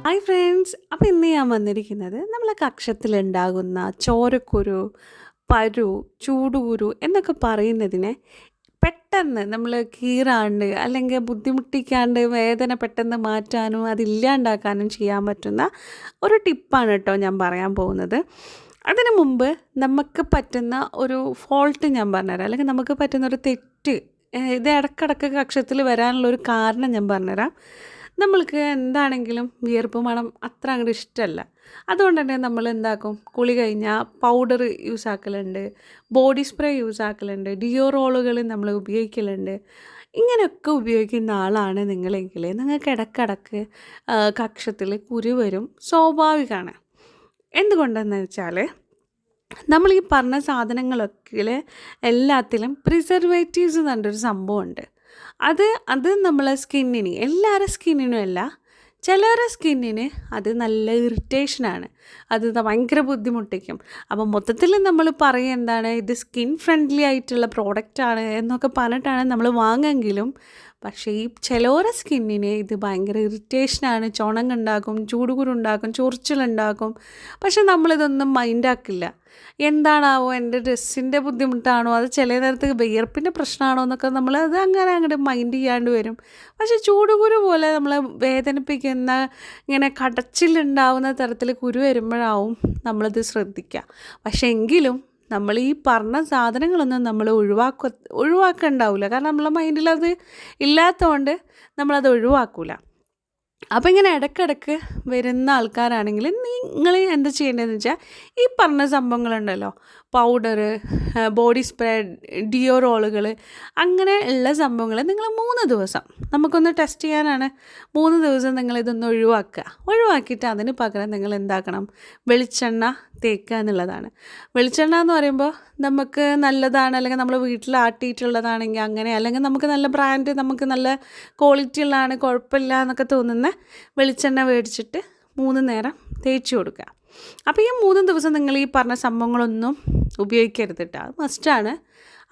Hi friends, അപ്പോൾ ഇന്ന് ഞാൻ വന്നിരിക്കുന്നത് നമ്മളെ കക്ഷത്തിലുണ്ടാകുന്ന ചോരക്കുരു, പരു, ചൂടുകുരു എന്നൊക്കെ പറയുന്നതിനെ പെട്ടെന്ന് നമ്മൾ കീറാണ്ട് അല്ലെങ്കിൽ ബുദ്ധിമുട്ടിക്കാണ്ട് വേദന പെട്ടെന്ന് മാറ്റാനും അതില്ലാണ്ടാക്കാനും ചെയ്യാൻ പറ്റുന്ന ഒരു ടിപ്പാണ് കേട്ടോ ഞാൻ പറയാൻ പോകുന്നത്. അതിനു മുമ്പ് നമുക്ക് പറ്റുന്ന ഒരു ഫോൾട്ട് ഞാൻ പറഞ്ഞുതരാം, അല്ലെങ്കിൽ നമുക്ക് പറ്റുന്ന ഒരു തെറ്റ്. ഇത് ഇടക്കിടക്ക് കക്ഷത്തിൽ വരാനുള്ള ഒരു കാരണം ഞാൻ പറഞ്ഞുതരാം. നമ്മൾക്ക് എന്താണെങ്കിലും വിയർപ്പ് മണം അത്ര അങ്ങോട്ട് ഇഷ്ടമല്ല. അതുകൊണ്ട് തന്നെ നമ്മൾ എന്താക്കും, കുളി കഴിഞ്ഞാൽ പൗഡർ യൂസ് ആക്കലുണ്ട്, ബോഡി സ്പ്രേ യൂസ് ആക്കലുണ്ട്, ഡിയോറോളുകൾ നമ്മൾ ഉപയോഗിക്കലുണ്ട്. ഇങ്ങനെയൊക്കെ ഉപയോഗിക്കുന്ന ആളാണ് നിങ്ങളെങ്കിൽ നിങ്ങൾക്ക് ഇടക്കിടക്ക് കക്ഷത്തിൽ കുരു വരും, സ്വാഭാവികമാണ്. എന്തുകൊണ്ടെന്ന് വെച്ചാൽ നമ്മൾ ഈ പറഞ്ഞ സാധനങ്ങളൊക്കെ എല്ലാത്തിലും പ്രിസർവേറ്റീവ്സ് എന്ന് പറഞ്ഞൊരു സംഭവമുണ്ട്. അത് നമ്മളെ സ്കിന്നിന്, എല്ലാവരുടെ സ്കിന്നിനും അല്ല, ചിലരുടെ സ്കിന്നിന് അത് നല്ല ഇറിറ്റേഷനാണ്, അത് ഭയങ്കര ബുദ്ധിമുട്ടിക്കും. അപ്പം മൊത്തത്തിൽ നമ്മൾ പറയും എന്താണ്, ഇത് സ്കിൻ ഫ്രണ്ട്ലി ആയിട്ടുള്ള പ്രോഡക്റ്റാണ് എന്നൊക്കെ പറഞ്ഞിട്ടാണ് നമ്മൾ വാങ്ങെങ്കിലും, പക്ഷേ ഈ ചിലവരുടെ സ്കിന്നിന് ഇത് ഭയങ്കര ഇറിറ്റേഷനാണ്, ചുണങ്ങുണ്ടാക്കും, ചൂടുകുരുണ്ടാക്കും, ചൊറിച്ചിലുണ്ടാക്കും. പക്ഷെ നമ്മളിതൊന്നും മൈൻഡാക്കില്ല. എന്താണാവോ, എൻ്റെ ഡ്രസ്സിൻ്റെ ബുദ്ധിമുട്ടാണോ, അത് ചില നേരത്ത് വിയർപ്പിൻ്റെ പ്രശ്നമാണോ എന്നൊക്കെ നമ്മളത് അങ്ങനെ അങ്ങോട്ട് മൈൻഡ് ചെയ്യാണ്ട് വരും. പക്ഷേ ചൂടുകുരു പോലെ നമ്മളെ വേദനിപ്പിക്കുന്ന, ഇങ്ങനെ കടച്ചിലുണ്ടാവുന്ന തരത്തിൽ കുരു വരുമ്പോഴാവും നമ്മളിത് ശ്രദ്ധിക്കുക. പക്ഷേ എങ്കിലും നമ്മൾ ഈ പറഞ്ഞ സാധനങ്ങളൊന്നും നമ്മൾ ഒഴിവാക്കണ്ടാവില്ല. കാരണം നമ്മളെ മൈൻഡിലത് ഇല്ലാത്തതുകൊണ്ട് നമ്മളത് ഒഴിവാക്കില്ല. അപ്പോൾ ഇങ്ങനെ ഇടയ്ക്കിടയ്ക്ക് വരുന്ന ആൾക്കാരാണെങ്കിൽ നിങ്ങൾ എന്താ ചെയ്യേണ്ടതെന്ന് വെച്ചാൽ, ഈ പറഞ്ഞ സംഭവങ്ങളുണ്ടല്ലോ, പൗഡർ, ബോഡി സ്പ്രേ, ഡിയോറോളുകൾ, അങ്ങനെ ഉള്ള സംഭവങ്ങൾ നിങ്ങൾ 3 ദിവസം നമുക്കൊന്ന് ടെസ്റ്റ് ചെയ്യാനാണ്. 3 ദിവസം നിങ്ങളിതൊന്ന് ഒഴിവാക്കിയിട്ട് അതിന് പകരം നിങ്ങൾ എന്താക്കണം, വെളിച്ചെണ്ണ തേക്കുക എന്നുള്ളതാണ്. വെളിച്ചെണ്ണ എന്ന് പറയുമ്പോൾ നമുക്ക് നല്ലതാണ്, അല്ലെങ്കിൽ നമ്മൾ വീട്ടിൽ ആട്ടിയിട്ടുള്ളതാണെങ്കിൽ അങ്ങനെ, അല്ലെങ്കിൽ നമുക്ക് നല്ല ബ്രാൻഡ്, നമുക്ക് നല്ല ക്വാളിറ്റി ഉള്ളതാണ്, കുഴപ്പമില്ല എന്നൊക്കെ തോന്നുന്ന വെളിച്ചെണ്ണ മേടിച്ചിട്ട് 3 നേരം തേച്ച് കൊടുക്കുക. അപ്പോൾ ഈ 3 ദിവസം നിങ്ങൾ ഈ പറഞ്ഞ സംഭവങ്ങളൊന്നും ഉപയോഗിക്കരുത് കേട്ടോ, അത് മസ്റ്റാണ്.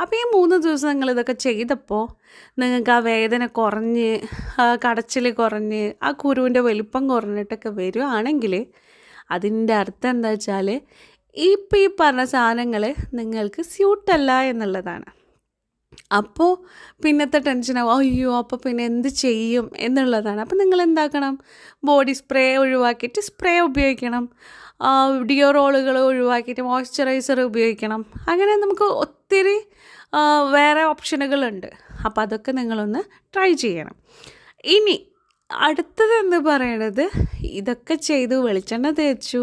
അപ്പോൾ ഈ 3 ദിവസം നിങ്ങളിതൊക്കെ ചെയ്തപ്പോൾ നിങ്ങൾക്ക് ആ വേദന കുറഞ്ഞ്, കടച്ചിൽ കുറഞ്ഞ്, ആ കുരുവിൻ്റെ വലിപ്പം കുറഞ്ഞിട്ടൊക്കെ വരുവാണെങ്കിൽ അതിൻ്റെ അർത്ഥം എന്താ വെച്ചാൽ, ഇപ്പോൾ ഈ പറഞ്ഞ സാധനങ്ങൾ നിങ്ങൾക്ക് സ്യൂട്ടല്ല എന്നുള്ളതാണ്. അപ്പോൾ പിന്നത്തെ ടെൻഷനാവും, അയ്യോ അപ്പോൾ പിന്നെ എന്ത് ചെയ്യും എന്നുള്ളതാണ്. അപ്പോൾ നിങ്ങൾ എന്താക്കണം, ബോഡി സ്പ്രേ ഒഴിവാക്കിയിട്ട് സ്പ്രേ ഉപയോഗിക്കണം, ഡിയോറോളുകൾ ഒഴിവാക്കിയിട്ട് മോയ്സ്ചറൈസർ ഉപയോഗിക്കണം. അങ്ങനെ നമുക്ക് ഒത്തിരി വേറെ ഓപ്ഷനുകളുണ്ട്. അപ്പോൾ അതൊക്കെ നിങ്ങളൊന്ന് ട്രൈ ചെയ്യണം. ഇനി അടുത്തതെന്ന് പറയണത്, ഇതൊക്കെ ചെയ്തു, വെളിച്ചെണ്ണ തേച്ചു,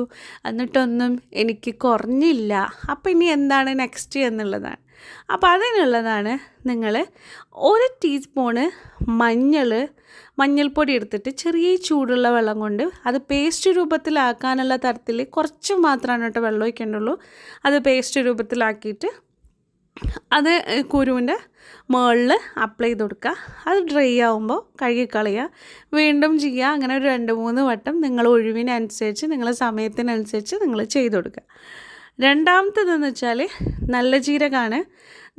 എന്നിട്ടൊന്നും എനിക്ക് കുറഞ്ഞില്ല, അപ്പോൾ ഇനി എന്താണ് നെക്സ്റ്റ് എന്നുള്ളതാണ്. അപ്പോൾ അതിനുള്ളതാണ്, നിങ്ങൾ 1 ടീസ്പൂണ് മഞ്ഞൾപ്പൊടി എടുത്തിട്ട് ചെറിയ ചൂടുള്ള വെള്ളം കൊണ്ട് അത് പേസ്റ്റ് രൂപത്തിലാക്കാനുള്ള തരത്തിൽ കുറച്ച് മാത്രമാണ് കേട്ടോ വെള്ളം ഒഴിക്കേണ്ടുള്ളൂ. അത് പേസ്റ്റ് രൂപത്തിലാക്കിയിട്ട് അത് കുരുവിൻ്റെ മുകളിൽ അപ്ലൈ ചെയ്ത് കൊടുക്കുക. അത് ഡ്രൈ ആകുമ്പോൾ കഴുകിക്കളയുക, വീണ്ടും ചെയ്യുക. അങ്ങനെ ഒരു 2-3 വട്ടം നിങ്ങൾ ഒഴിവിനനുസരിച്ച്, നിങ്ങളുടെ സമയത്തിനനുസരിച്ച് നിങ്ങൾ ചെയ്ത് കൊടുക്കുക. രണ്ടാമത്തേതെന്ന് വെച്ചാൽ നല്ല ജീരകമാണ്.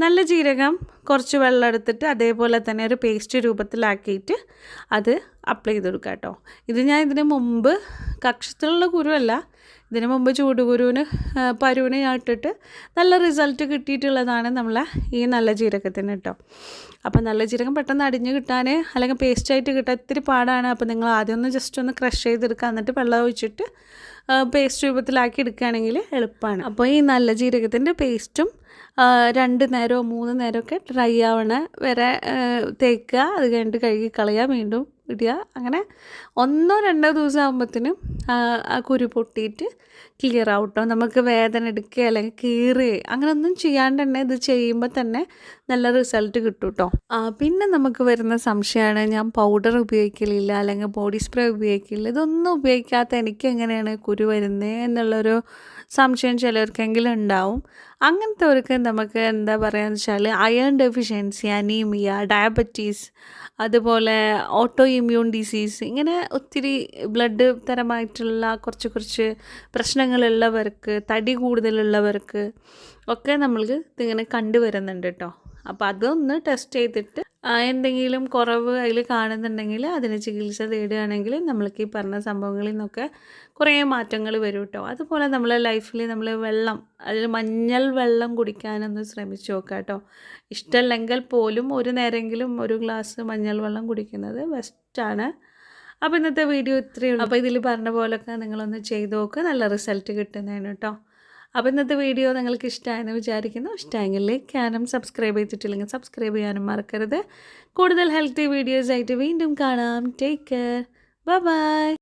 നല്ല ജീരകം കുറച്ച് വെള്ളം എടുത്തിട്ട് അതേപോലെ തന്നെ ഒരു പേസ്റ്റ് രൂപത്തിലാക്കിയിട്ട് അത് അപ്ലൈ ചെയ്ത് കൊടുക്കുക കേട്ടോ. ഇത് ഞാൻ ഇതിന് മുമ്പ്, കക്ഷത്തിലുള്ള കുരുവല്ല, ഇതിന് മുമ്പ് ചൂടുകുരുവിന്, പരുവിന് ഞാൻ ഇട്ടിട്ട് നല്ല റിസൾട്ട് കിട്ടിയിട്ടുള്ളതാണ് നമ്മളെ ഈ നല്ല ജീരകത്തിന് കേട്ടോ. അപ്പോൾ നല്ല ജീരകം പെട്ടെന്ന് അടിഞ്ഞ് കിട്ടാൻ, അല്ലെങ്കിൽ പേസ്റ്റായിട്ട് കിട്ടാൻ ഇത്തിരി പാടാണ്. അപ്പോൾ നിങ്ങൾ ആദ്യം ഒന്ന് ജസ്റ്റ് ഒന്ന് ക്രഷ് ചെയ്തെടുക്കുക, എന്നിട്ട് വെള്ളം ഒഴിച്ചിട്ട് പേസ്റ്റ് രൂപത്തിലാക്കി എടുക്കുകയാണെങ്കിൽ എളുപ്പമാണ്. അപ്പോൾ ഈ നല്ല ജീരകത്തിൻ്റെ പേസ്റ്റും 2 നേരമോ 3 നേരമൊക്കെ ഡ്രൈ ആവണ വരെ തേക്കുക. അത് കഴിഞ്ഞിട്ട് കഴുകി കളയുക, വീണ്ടും ഇടുക. അങ്ങനെ 1-2 ദിവസം ആകുമ്പോഴത്തേനും ആ കുരു പൊട്ടിയിട്ട് ക്ലിയർ ആവട്ടോ. നമുക്ക് വേദന എടുക്കുക അല്ലെങ്കിൽ കീറുകയോ അങ്ങനെയൊന്നും ചെയ്യാണ്ട് തന്നെ ഇത് ചെയ്യുമ്പോൾ തന്നെ നല്ല റിസൾട്ട് കിട്ടും കേട്ടോ. പിന്നെ നമുക്ക് വരുന്ന സംശയമാണ്, ഞാൻ പൗഡർ ഉപയോഗിക്കലില്ല അല്ലെങ്കിൽ ബോഡി സ്പ്രേ ഉപയോഗിക്കില്ല, ഇതൊന്നും ഉപയോഗിക്കാത്ത എനിക്ക് എങ്ങനെയാണ് കുരു വരുന്നത് എന്നുള്ളൊരു സംശയം ചിലർക്കെങ്കിലും ഉണ്ടാവും. അങ്ങനത്തെവർക്ക് നമുക്ക് എന്താ പറയുകയെന്ന് വെച്ചാൽ, അയൺ ഡെഫിഷ്യൻസി, അനീമിയ, ഡയബറ്റീസ്, അതുപോലെ ഓട്ടോ ഇമ്മ്യൂൺ ഡിസീസ്, ഇങ്ങനെ ഒത്തിരി ബ്ലഡ് തരമായിട്ടുള്ള കുറച്ച് പ്രശ്നങ്ങളുള്ളവർക്ക്, തടി കൂടുതലുള്ളവർക്ക് ഒക്കെ നമ്മൾക്ക് ഇതിങ്ങനെ കണ്ടുവരുന്നുണ്ട് കേട്ടോ. അപ്പോൾ അതൊന്ന് ടെസ്റ്റ് ചെയ്തിട്ട് എന്തെങ്കിലും കുറവ് അതിൽ കാണുന്നുണ്ടെങ്കിൽ അതിന് ചികിത്സ തേടുകയാണെങ്കിൽ നമ്മൾക്ക് ഈ പറഞ്ഞ സംഭവങ്ങളിൽ നിന്നൊക്കെ കുറേ മാറ്റങ്ങൾ വരും കേട്ടോ. അതുപോലെ നമ്മളെ ലൈഫിൽ നമ്മൾ വെള്ളം, അതിൽ മഞ്ഞൾ വെള്ളം കുടിക്കാനൊന്ന് ശ്രമിച്ചു നോക്കുക കേട്ടോ. ഇഷ്ടമല്ലെങ്കിൽ പോലും ഒരു നേരമെങ്കിലും ഒരു ഗ്ലാസ് മഞ്ഞൾ വെള്ളം കുടിക്കുന്നത് ബെസ്റ്റാണ്. അപ്പോൾ ഇന്നത്തെ വീഡിയോ ഇത്രയേ ഉള്ളൂ. അപ്പോൾ ഇതിൽ പറഞ്ഞ പോലൊക്കെ നിങ്ങളൊന്ന് ചെയ്ത് നോക്കുക, നല്ല റിസൾട്ട് കിട്ടുന്നതാണ് കേട്ടോ. അപ്പോൾ ഇന്നത്തെ വീഡിയോ നിങ്ങൾക്ക് ഇഷ്ടമായെന്ന് വിചാരിക്കുന്നു. ഇഷ്ടമെങ്കിൽ ലൈക്ക് ചെയ്യാനും സബ്സ്ക്രൈബ് ചെയ്തിട്ടില്ലെങ്കിൽ സബ്സ്ക്രൈബ് ചെയ്യാനും മറക്കരുത്. കൂടുതൽ ഹെൽത്തി വീഡിയോസ് ആയിട്ട് വീണ്ടും കാണാം. Take care. Bye bye.